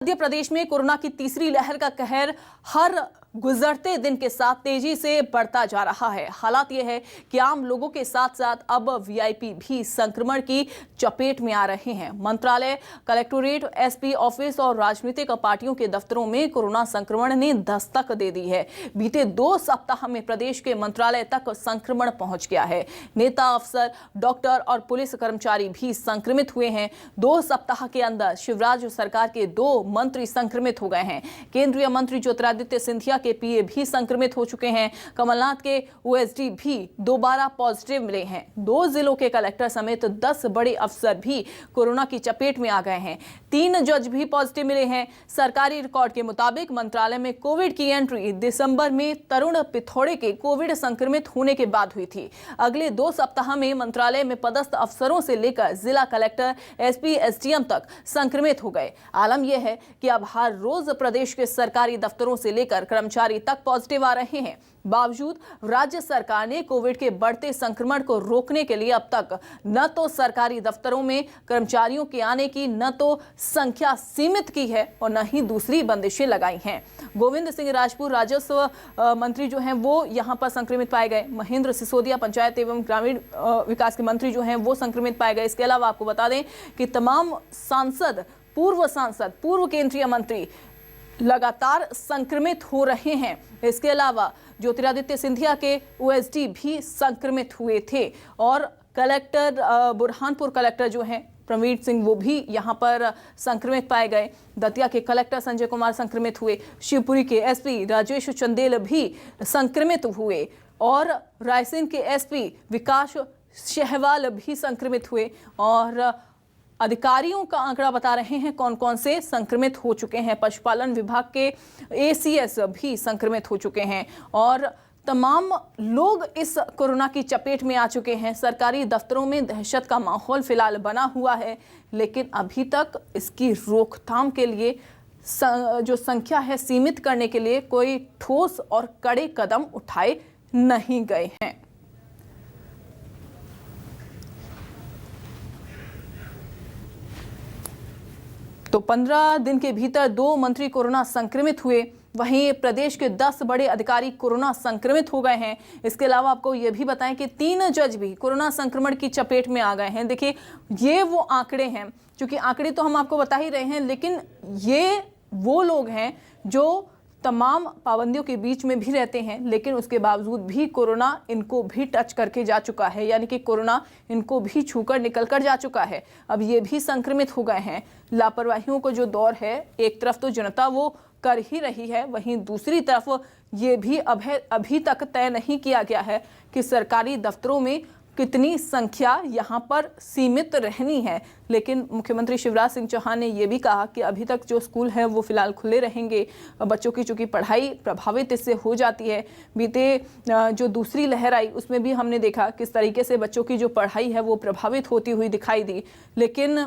मध्य प्रदेश में कोरोना की तीसरी लहर का कहर हर गुजरते दिन के साथ तेजी से बढ़ता जा रहा है। हालात यह है कि आम लोगों के साथ साथ अब वीआईपी भी संक्रमण की चपेट में आ रहे हैं। मंत्रालय, कलेक्टोरेट, एसपी ऑफिस और राजनीतिक पार्टियों के दफ्तरों में कोरोना संक्रमण ने दस्तक दे दी है। बीते 2 सप्ताह में प्रदेश के मंत्रालय तक संक्रमण पहुंच गया है। नेता, अफसर, डॉक्टर और पुलिस कर्मचारी भी संक्रमित हुए हैं। 2 सप्ताह के अंदर शिवराज सरकार के 2 मंत्री संक्रमित हो गए हैं। केंद्रीय मंत्री ज्योतिरादित्य सिंधिया के पीए भी संक्रमित हो चुके हैं। कमलनाथ के ओएसडी भी दोबारा पॉजिटिव मिले हैं। 2 जिलों के कलेक्टर समेत 10 बड़े अफसर भी कोरोना की चपेट में आ गए हैं। 3 जज भी पॉजिटिव मिले हैं। सरकारी रिकॉर्ड के मुताबिक मंत्रालय में कोविड की एंट्री दिसंबर में तरुण पिथौड़े के कोविड संक्रमित होने के बाद हुई थी। अगले 2 सप्ताह में मंत्रालय में पदस्थ अफसरों से लेकर जिला कलेक्टर, एसपी, एसडीएम तक संक्रमित हो गए। आलम यह है कि अब हर रोज प्रदेश के सरकारी दफ्तरों से लेकर कर्मचारी तक पॉजिटिव आ रहे हैं। बावजूद राज्य सरकार ने कोविड के बढ़ते संक्रमण को रोकने के लिए अब तक न तो सरकारी दफ्तरों में कर्मचारियों के आने की न तो संख्या सीमित की है और न ही दूसरी बंदिशें लगाई हैं। गोविंद सिंह राजपूत राजस्व मंत्री जो हैं वो यहां पर संक्रमित पाए गए। महेंद्र सिसोदिया पंचायत एवं ग्रामीण विकास के मंत्री जो हैं वो संक्रमित पाए गए। इसके अलावा आपको बता दें कि तमाम सांसद, पूर्व केंद्रीय मंत्री लगातार संक्रमित हो रहे हैं। इसके अलावा ज्योतिरादित्य सिंधिया के ओएसडी भी संक्रमित हुए थे और कलेक्टर, बुरहानपुर कलेक्टर जो हैं प्रवीण सिंह, वो भी यहां पर संक्रमित पाए गए। दतिया के कलेक्टर संजय कुमार संक्रमित हुए। शिवपुरी के एसपी राजेश चंदेल भी संक्रमित हुए और रायसेन के एसपी विकास शहवाल भी संक्रमित हुए। और अधिकारियों का आंकड़ा बता रहे हैं कौन कौन से संक्रमित हो चुके हैं। पशुपालन विभाग के एसीएस भी संक्रमित हो चुके हैं और तमाम लोग इस कोरोना की चपेट में आ चुके हैं। सरकारी दफ्तरों में दहशत का माहौल फिलहाल बना हुआ है, लेकिन अभी तक इसकी रोकथाम के लिए जो संख्या है सीमित करने के लिए कोई ठोस और कड़े कदम उठाए नहीं गए हैं। तो 15 दिन के भीतर 2 मंत्री कोरोना संक्रमित हुए। वहीं प्रदेश के 10 बड़े अधिकारी कोरोना संक्रमित हो गए हैं। इसके अलावा आपको यह भी बताएं कि 3 जज भी कोरोना संक्रमण की चपेट में आ गए हैं। देखिए, ये वो आंकड़े हैं, क्योंकि आंकड़े तो हम आपको बता ही रहे हैं, लेकिन ये वो लोग हैं जो तमाम पाबंदियों के बीच में भी रहते हैं, लेकिन उसके बावजूद भी कोरोना इनको भी टच करके जा चुका है, यानी कि कोरोना इनको भी छूकर निकल कर जा चुका है। अब ये भी संक्रमित हो गए हैं। लापरवाहियों को जो दौर है, एक तरफ तो जनता वो कर ही रही है, वहीं दूसरी तरफ ये भी अभी तक तय नहीं किया गया है कि सरकारी दफ्तरों में कितनी संख्या यहाँ पर सीमित रहनी है। लेकिन मुख्यमंत्री शिवराज सिंह चौहान ने यह भी कहा कि अभी तक जो स्कूल है वो फिलहाल खुले रहेंगे। बच्चों की चूंकि पढ़ाई प्रभावित इससे हो जाती है। बीते जो दूसरी लहर आई उसमें भी हमने देखा किस तरीके से बच्चों की जो पढ़ाई है वो प्रभावित होती हुई दिखाई दी। लेकिन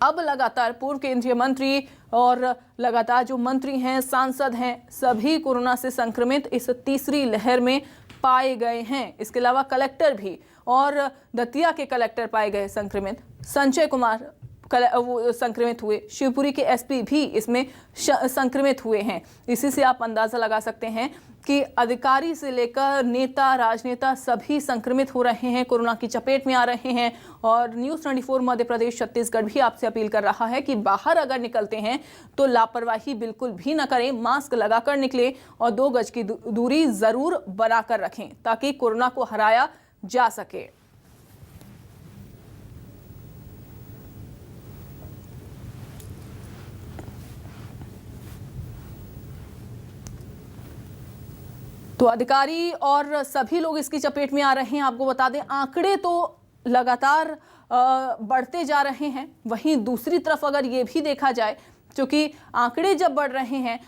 अब लगातार पूर्व केंद्रीय मंत्री और लगातार जो मंत्री हैं, सांसद हैं, सभी कोरोना से संक्रमित इस तीसरी लहर में पाए गए हैं। इसके अलावा कलेक्टर भी, और दतिया के कलेक्टर पाए गए संक्रमित। संजय कुमार वो संक्रमित हुए। शिवपुरी के एसपी भी इसमें संक्रमित हुए हैं। इसी से आप अंदाजा लगा सकते हैं कि अधिकारी से लेकर नेता, राजनेता सभी संक्रमित हो रहे हैं, कोरोना की चपेट में आ रहे हैं। और न्यूज़ 24 मध्य प्रदेश छत्तीसगढ़ भी आपसे अपील कर रहा है कि बाहर अगर निकलते हैं तो लापरवाही बिल्कुल भी न करें, मास्क लगाकर निकलें और 2 गज की दूरी जरूर बनाकर रखें ताकि कोरोना को हराया जा सके। तो अधिकारी और सभी लोग इसकी चपेट में आ रहे हैं। आपको बता दें, आंकड़े तो लगातार बढ़ते जा रहे हैं। वहीं दूसरी तरफ अगर ये भी देखा जाए, क्योंकि आंकड़े जब बढ़ रहे हैं,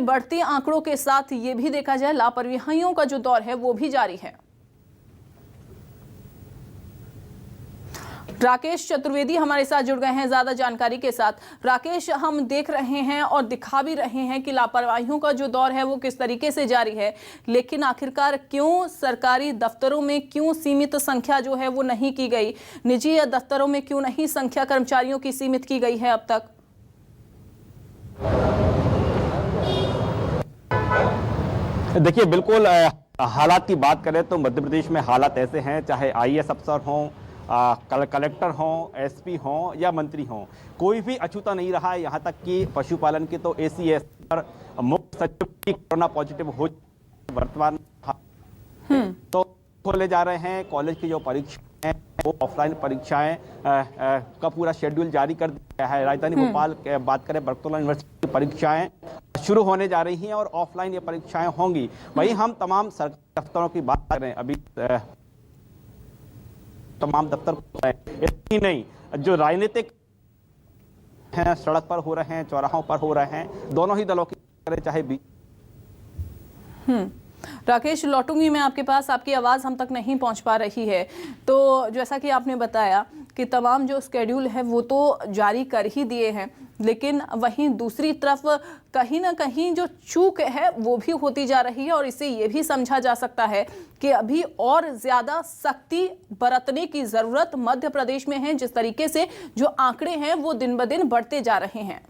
बढ़ते आंकड़ों के साथ ये भी देखा जाए लापरवाहियों का जो दौर है वो भी जारी है। राकेश चतुर्वेदी हमारे साथ जुड़ गए हैं ज्यादा जानकारी के साथ। राकेश, हम देख रहे हैं और दिखा भी रहे हैं कि लापरवाहियों का जो दौर है वो किस तरीके से जारी है, लेकिन आखिरकार क्यों सरकारी दफ्तरों में क्यों सीमित संख्या जो है वो नहीं की गई, निजी दफ्तरों में क्यों नहीं संख्या कर्मचारियों की सीमित की गई है अब तक? देखिए बिल्कुल हालात की बात करें तो मध्य प्रदेश में हालात ऐसे हैं, चाहे आईएएस अफसर हों, कलेक्टर हों, एसपी हों या मंत्री हों, कोई भी अछूता नहीं रहा है। यहाँ तक कि पशुपालन के तो एसीएस पर मुख्य सचिव की कोरोना पॉजिटिव हो वर्तमान तो खोले जा रहे हैं। कॉलेज की जो परीक्षा है वो ऑफलाइन परीक्षाएं का पूरा शेड्यूल जारी कर दिया गया है। राजधानी भोपाल की बात करें, बरकतुल्ला यूनिवर्सिटी की परीक्षाएं शुरू होने जा रही हैं और ऑफलाइन ये परीक्षाएं होंगी। वहीं हम तमाम सरकारी दफ्तरों की बात करें, अभी तमाम दफ्तर इतनी नहीं, जो राजनीतिक हैं सड़क पर हो रहे हैं, चौराहों पर हो रहे हैं, दोनों ही दलों की करें, चाहे राकेश, लौटूंगी मैं आपके पास, आपकी आवाज़ हम तक नहीं पहुंच पा रही है। तो जैसा कि आपने बताया कि तमाम जो स्केड्यूल है वो तो जारी कर ही दिए हैं, लेकिन वहीं दूसरी तरफ कहीं ना कहीं जो चूक है वो भी होती जा रही है और इसे ये भी समझा जा सकता है कि अभी और ज़्यादा सख्ती बरतने की ज़रूरत मध्य प्रदेश में है, जिस तरीके से जो आंकड़े हैं वो दिन ब दिन बढ़ते जा रहे हैं।